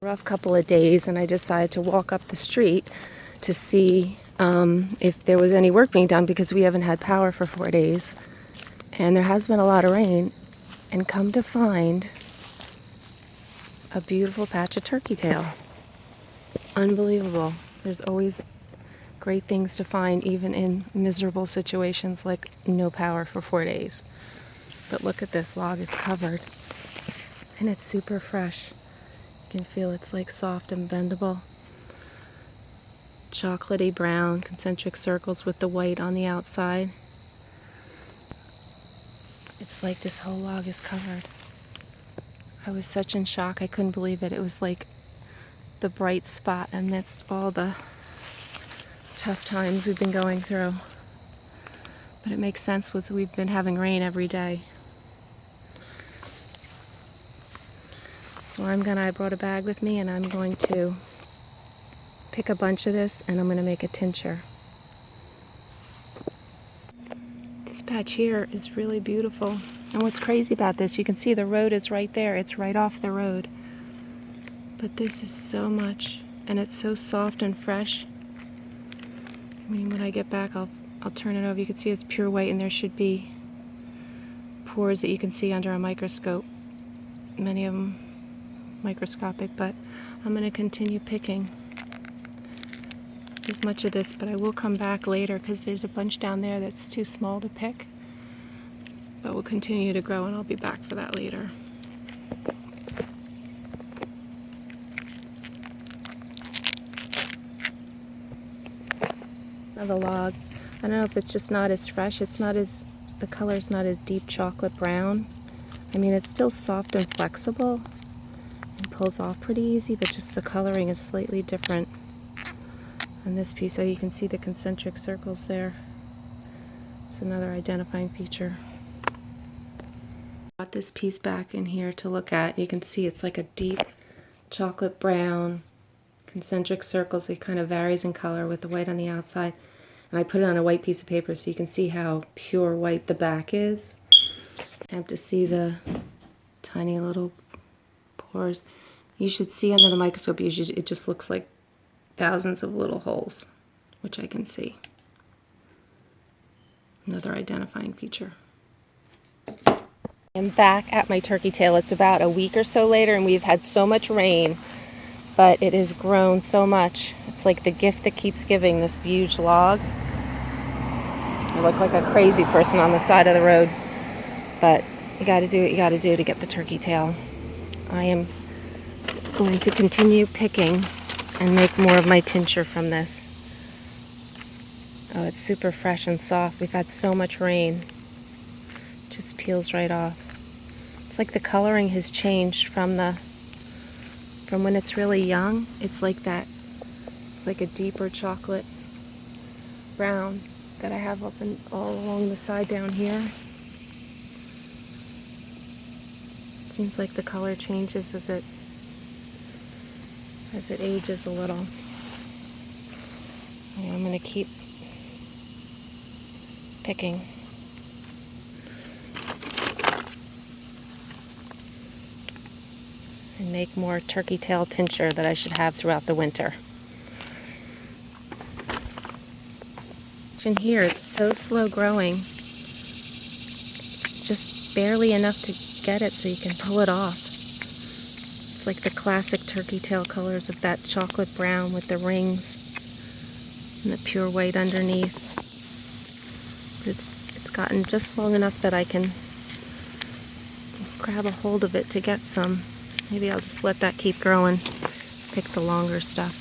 Rough couple of days, and I decided to walk up the street to see if there was any work being done, because we haven't had power for 4 days and there has been a lot of rain, and come to find a beautiful patch of turkey tail. Unbelievable. There's always great things to find, even in miserable situations like no power for 4 days. But look at this, log is covered and it's super fresh. You can feel it's like soft and bendable. Chocolatey brown, concentric circles with the white on the outside. It's like this whole log is covered. I was such in shock, I couldn't believe it. It was like the bright spot amidst all the tough times we've been going through. But it makes sense with we've been having rain every day. So I brought a bag with me, and I'm going to pick a bunch of this and I'm going to make a tincture. This patch here is really beautiful. And what's crazy about this, you can see the road is right there. It's right off the road. But this is so much, and it's so soft and fresh. I mean, when I get back, I'll turn it over. You can see it's pure white, and there should be pores that you can see under a microscope. Many of them microscopic, but I'm going to continue picking as much of this, but I will come back later because there's a bunch down there that's too small to pick. But will continue to grow, and I'll be back for that later. Another log. I don't know if it's just not as fresh. It's not as, the color's not as deep chocolate brown. I mean, it's still soft and flexible and pulls off pretty easy, but just the coloring is slightly different on this piece. So you can see the concentric circles there. It's another identifying feature. Brought this piece back in here to look at. You can see it's like a deep chocolate brown, concentric circles. It kind of varies in color with the white on the outside. And I put it on a white piece of paper so you can see how pure white the back is. Attempt to see the tiny little pores. You should see under the microscope, it just looks like thousands of little holes, which I can see. Another identifying feature. I'm back at my turkey tail. It's about a week or so later, and we've had so much rain, but it has grown so much. It's like the gift that keeps giving, this huge log. I look like a crazy person on the side of the road, but you gotta do what you gotta do to get the turkey tail. I am going to continue picking and make more of my tincture from this. Oh, it's super fresh and soft. We've had so much rain. It just peels right off. It's like the coloring has changed from when it's really young. It's like that. It's like a deeper chocolate brown that I have up and all along the side down here. It seems like the color changes as it ages a little. And I'm going to keep picking. And make more turkey tail tincture that I should have throughout the winter. In here, it's so slow growing. Just barely enough to get it so you can pull it off. It's like the classic turkey tail colors of that chocolate brown with the rings and the pure white underneath. It's gotten just long enough that I can grab a hold of it to get some. Maybe I'll just let that keep growing, pick the longer stuff.